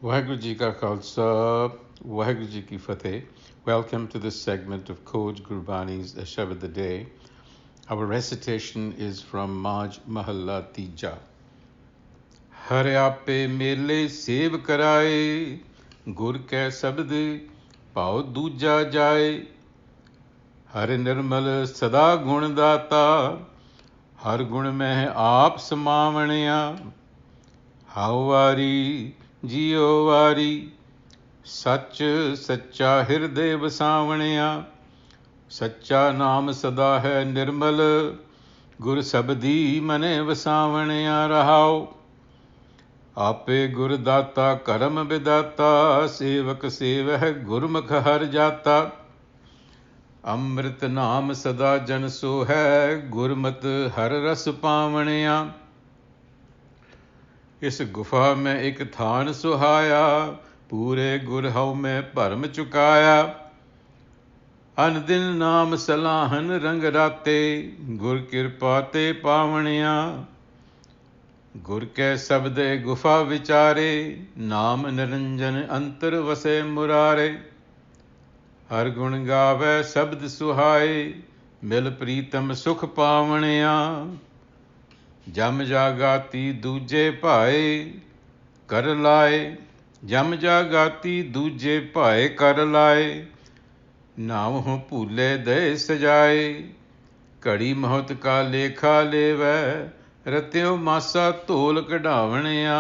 Waheguru Ji Ka Khalsa, Waheguru Ji Ki Fateh. Welcome to this segment of Coach Gurbani's a-sabad-a-day. Our recitation is from Maj Mahalla Tija. Har Aape Mele Sev Karai, Gur Ke Sabad Pao Duja Jaye. Har Nirmal Sada Gun Data, Har Gun Meh Aap Samavaniya. Hau Wari, Jiyo Wari, सच सच्चा हृदय वसावणिया सच्चा नाम सदा है निर्मल गुर सबदी मने वसावणिया रहाओ आपे गुर दाता करम विदाता सेवक सेवह गुरमुख हर जाता अमृत नाम सदा जन सो है गुरमत हर रस पावणिया इस गुफा में एक थान सुहाया पूरे गुर हव में भरम चुकाया अन दिन नाम सलाहन रंग राते गुर कृपा ते पावणिया गुर के शब्दे गुफा विचारे नाम निरंजन अंतर वसे मुरारे हर गुण गावे शब्द सुहाए मिल प्रीतम सुख पावणिया जम जागाती दूजे भाए कर लाए जम जागाती दूजे भाए कर लाए नाम हो भूले दे सजाए घड़ी मौत का लेखा लेवै रत्यो मासा धोल कढ़ावणिया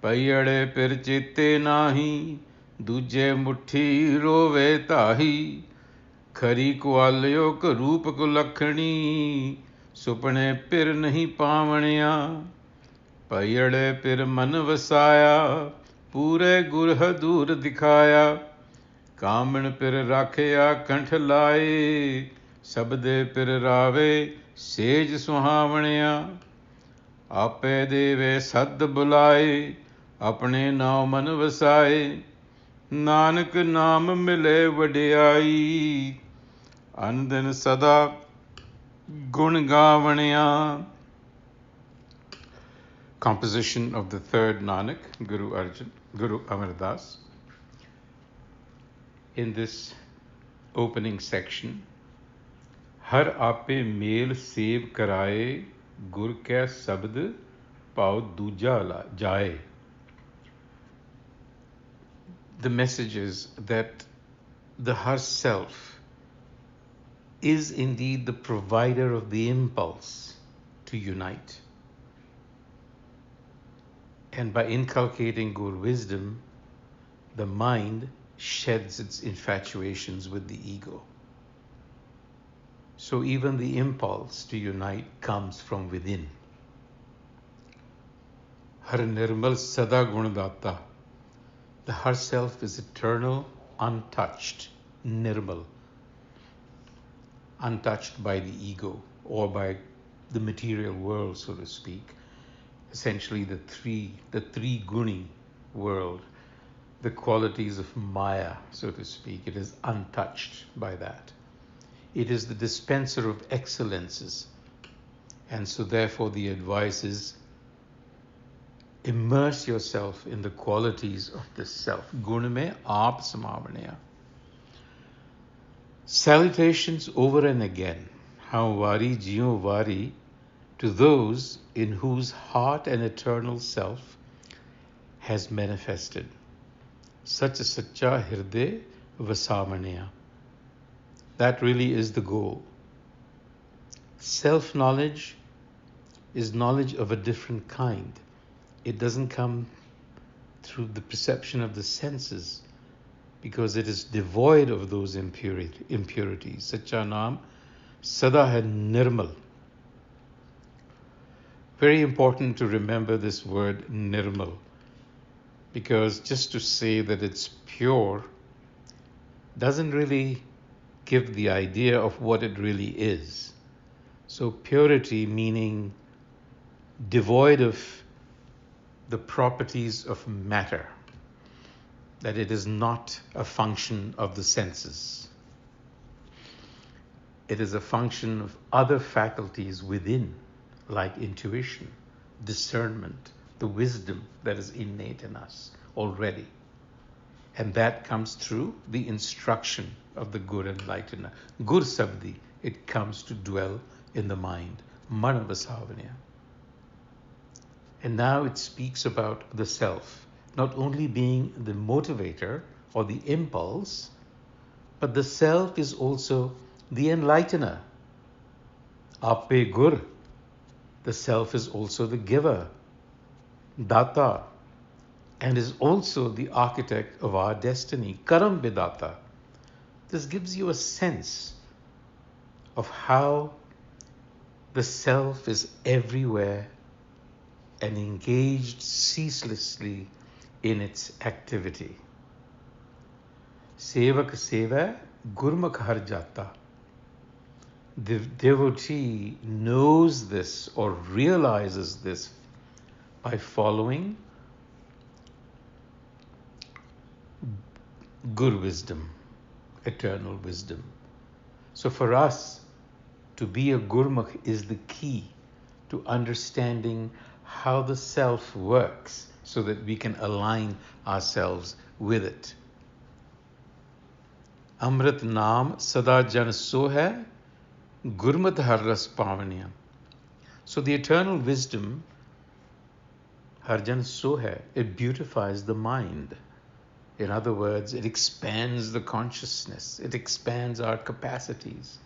पईअड़े पिर चेते नाही दूजे मुट्ठी रोवे ताही खरी कुआलियो क रूप कुलखणी सुपने पिर नहीं पावणिया पईअड़े पिर मन वसाया पूरे गुर हदूर दिखाया कामण पिर राखिया कंठ लाए सबदे पिर रावे सेज सुहावणिया आपे देवे सद बुलाए अपने नाव मन वसाए नानक नाम मिले वडियाई अन दिन सदा गुण गावणिया. Composition of the third Nanak, Guru Amar Das. In this opening section, Har Aape Mele Sev Karai, Gur Ke Sabad Pao Duja Jaye. The message is that the Har Self is indeed the provider of the impulse to unite. And by inculcating Gur wisdom, the mind sheds its infatuations with the ego. So even the impulse to unite comes from within. Har Nirmal Sada Gunadata. The Har Self is eternal, untouched, Nirmal, untouched by the ego or by the material world, so to speak. Essentially the three guni world, the qualities of Maya, so to speak. It is untouched by that. It is the dispenser of excellences, and so therefore the advice is immerse yourself in the qualities of the self. Gun mein aap samavaniya. Salutations over and again. How wari jiyo wari to those in whose heart an eternal self has manifested. Such a sacha hirde vasamaniya. That really is the goal. Self-knowledge is knowledge of a different kind. It doesn't come through the perception of the senses because it is devoid of those impurities. Sacha naam sada hai nirmal. Very important to remember this word nirmal, because just to say that it's pure doesn't really give the idea of what it really is. So purity meaning devoid of the properties of matter, that it is not a function of the senses. It is a function of other faculties within, like intuition, discernment, the wisdom that is innate in us already. And that comes through the instruction of the Gur enlightener. Gur Sabdi, it comes to dwell in the mind. Mana Vasavanya. And now it speaks about the self, not only being the motivator or the impulse, but the self is also the enlightener. Aape Gur, the self is also the giver, Data, and is also the architect of our destiny, Karam Vidata. This gives you a sense of how the self is everywhere and engaged ceaselessly in its activity. Sevak seva gurmukh har jata. The devotee knows this or realizes this by following Gur wisdom, eternal wisdom. So for us, to be a Gurmukh is the key to understanding how the self works so that we can align ourselves with it. Amrit Naam Sada Jan So Hai, Gurmat Har Ras Pavanya. So the eternal wisdom, Harjan So Hai, it beautifies the mind. In other words, it expands the consciousness. It expands our capacities.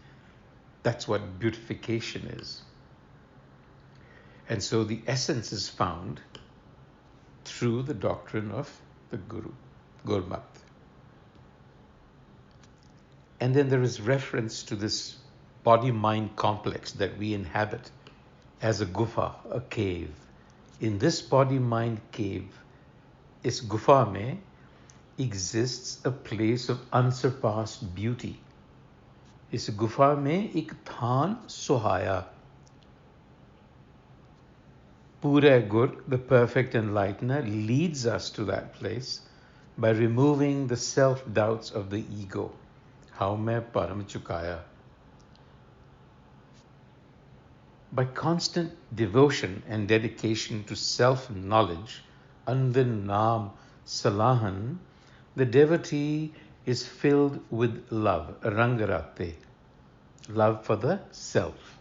That's what beautification is. And so the essence is found through the doctrine of the Guru, Gurmat. And then there is reference to this body-mind complex that we inhabit as a gufa, a cave. In this body-mind cave, is gufa mein exists a place of unsurpassed beauty. इस गुफा में एक थान सुहाया. Pura Gur, the perfect enlightener, leads us to that place by removing the self-doubts of the ego. How main param chukaya. By constant devotion and dedication to self-knowledge, Andin Naam Salahan, the devotee is filled with love, Rangarate, love for the self.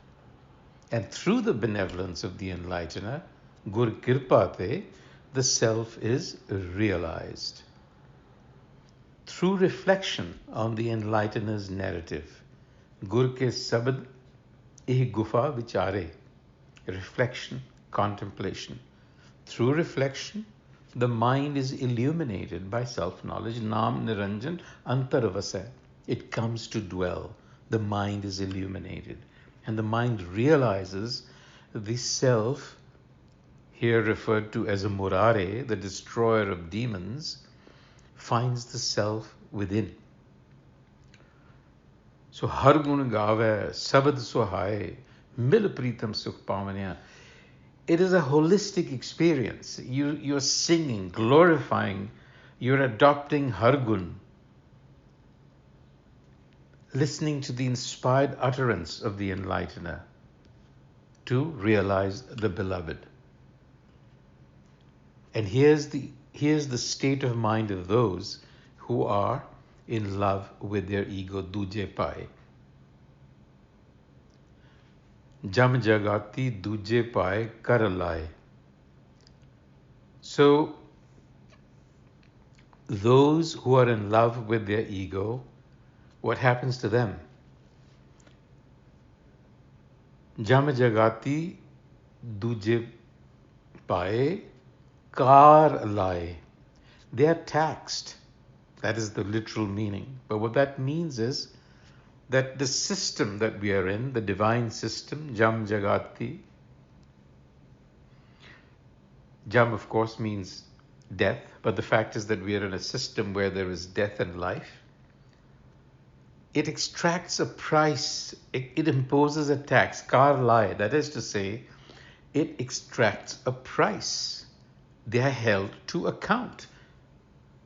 And through the benevolence of the enlightener, Gur Kirpate, the self is realized. Through reflection on the enlightener's narrative, Gur ke sabad eh gufa vichare, reflection, contemplation. Through reflection, the mind is illuminated by self-knowledge. Naam Niranjan Antaravasa. It comes to dwell. The mind is illuminated. And the mind realizes the self, here referred to as a Murare, the destroyer of demons, finds the self within. So Har Gun Gave, Sabad Suhai, Mele Pritam Sukh Pavanya. It is a holistic experience. You're singing, glorifying, you're adopting Hargun, listening to the inspired utterance of the enlightener to realize the beloved. And here's the state of mind of those who are in love with their ego, Duje Pai. Jam jagati duje pai kar lai. So, those who are in love with their ego, what happens to them? Jam jagati duje pai kar lai. They are taxed. That is the literal meaning. But what that means is that the system that we are in, the divine system, Jam Jagati, Jam of course means death, but the fact is that we are in a system where there is death and life. It extracts a price, it imposes a tax, kar lai, that is to say, it extracts a price. They are held to account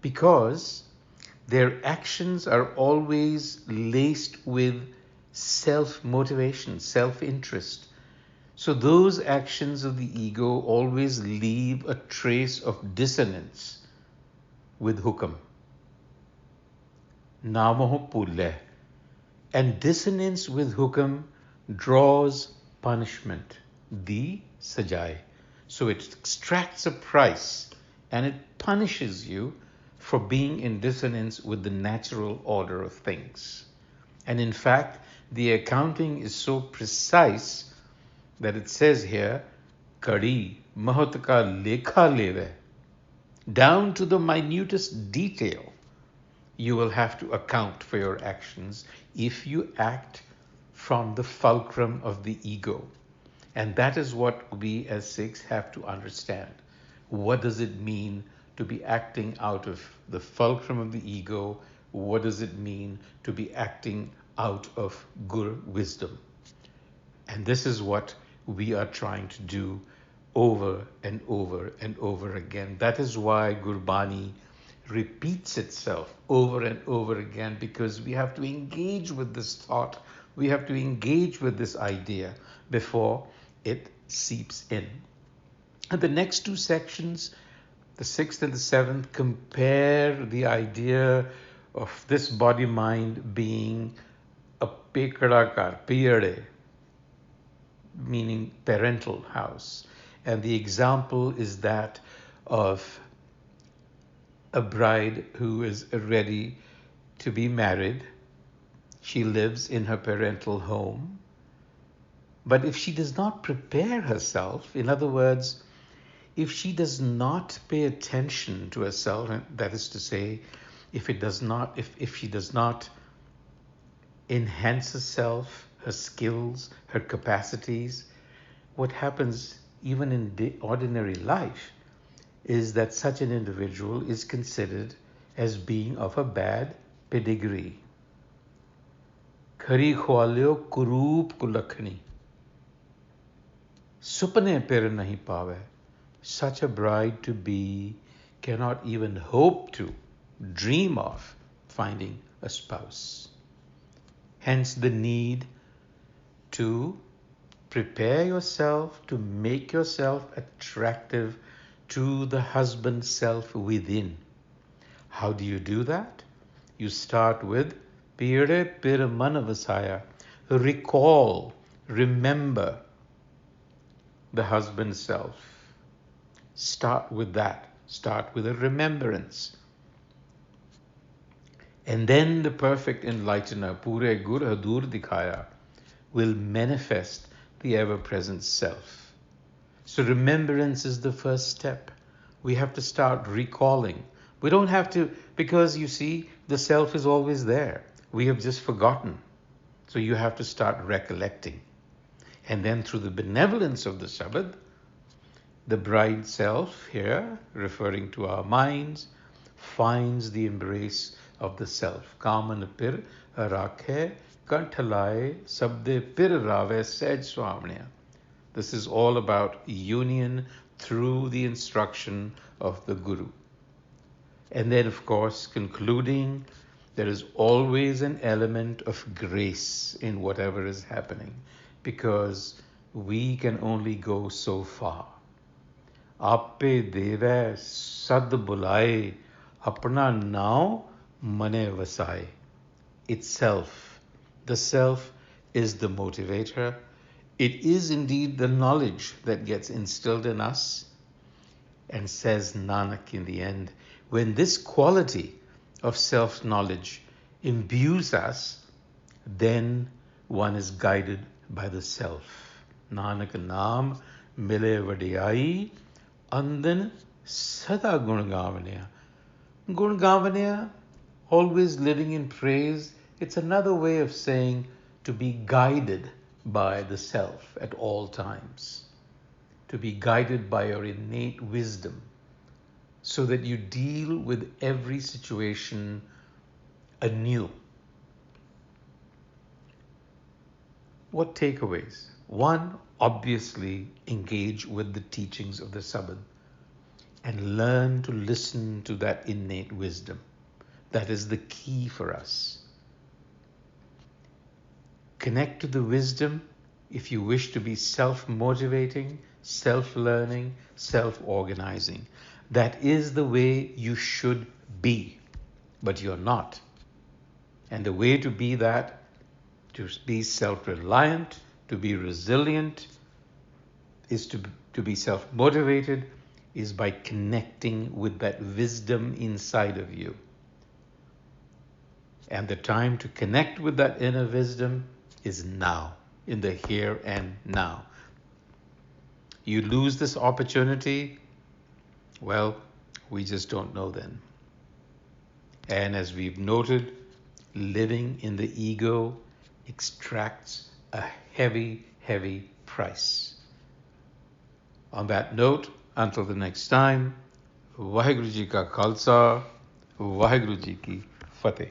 because their actions are always laced with self-motivation, self-interest. So those actions of the ego always leave a trace of dissonance with hukam. Namaho pulle. And dissonance with hukam draws punishment, the sajai. So it extracts a price and it punishes you for being in dissonance with the natural order of things. And in fact, the accounting is so precise that it says here, Kadi Mahataka Lekha Leve, down to the minutest detail, you will have to account for your actions if you act from the fulcrum of the ego. And that is what we as Sikhs have to understand. What does it mean to be acting out of the fulcrum of the ego? What does it mean to be acting out of Gur wisdom? And this is what we are trying to do over and over and over again. That is why Gurbani repeats itself over and over again, because we have to engage with this thought. We have to engage with this idea before it seeps in. And the next two sections, the sixth and the seventh, compare the idea of this body-mind being a pekadakar, piyade, meaning parental house. And the example is that of a bride who is ready to be married. She lives in her parental home. But if she does not prepare herself, in other words, if she does not pay attention to herself, that is to say, if she does not enhance herself, her skills, her capacities, what happens even in ordinary life is that such an individual is considered as being of a bad pedigree. Khari khwalyo kurup kulakhani. Supane per nahi pawe. Such a bride to be cannot even hope to dream of finding a spouse. Hence the need to prepare yourself, to make yourself attractive to the husband self within. How do you do that? You start with Pire Pir Manavasaya. Recall, remember the husband self. Start with that. Start with a remembrance. And then the perfect enlightener, Pure Gur Hadur Dikhaya, will manifest the ever-present self. So remembrance is the first step. We have to start recalling. We don't have to, because you see, the self is always there. We have just forgotten. So you have to start recollecting. And then through the benevolence of the Sabad, the bride self here, referring to our minds, finds the embrace of the self. Kaman pir rakhe kanthalaye sabde pir rave sej swamnya. This is all about union through the instruction of the Guru. And then, of course, concluding, there is always an element of grace in whatever is happening, because we can only go so far. Aape Mele Sad bulaye, apna nao mane vasaye. Itself, the self is the motivator. It is indeed the knowledge that gets instilled in us. And says Nanak in the end, when this quality of self-knowledge imbues us, then one is guided by the self. Nanak naam mile vadiyai, andan sada gun gavaniya. Gun gavaniya, always living in praise, it's another way of saying to be guided by the self at all times. To be guided by your innate wisdom, so that you deal with every situation anew. What takeaways? One, obviously engage with the teachings of the Sabad and learn to listen to that innate wisdom. That is the key for us. Connect to the wisdom if you wish to be self-motivating, self-learning, self-organizing. That is the way you should be, but you're not. And the way to be that, to be self-reliant, to be resilient, is to be self-motivated, is by connecting with that wisdom inside of you. And the time to connect with that inner wisdom is now, in the here and now. You lose this opportunity, well, we just don't know then. And as we've noted, living in the ego extracts a heavy, heavy price. On that note, until the next time, Vaheguru Ji Ka Khalsa, Vaheguru Ji Ki Fateh.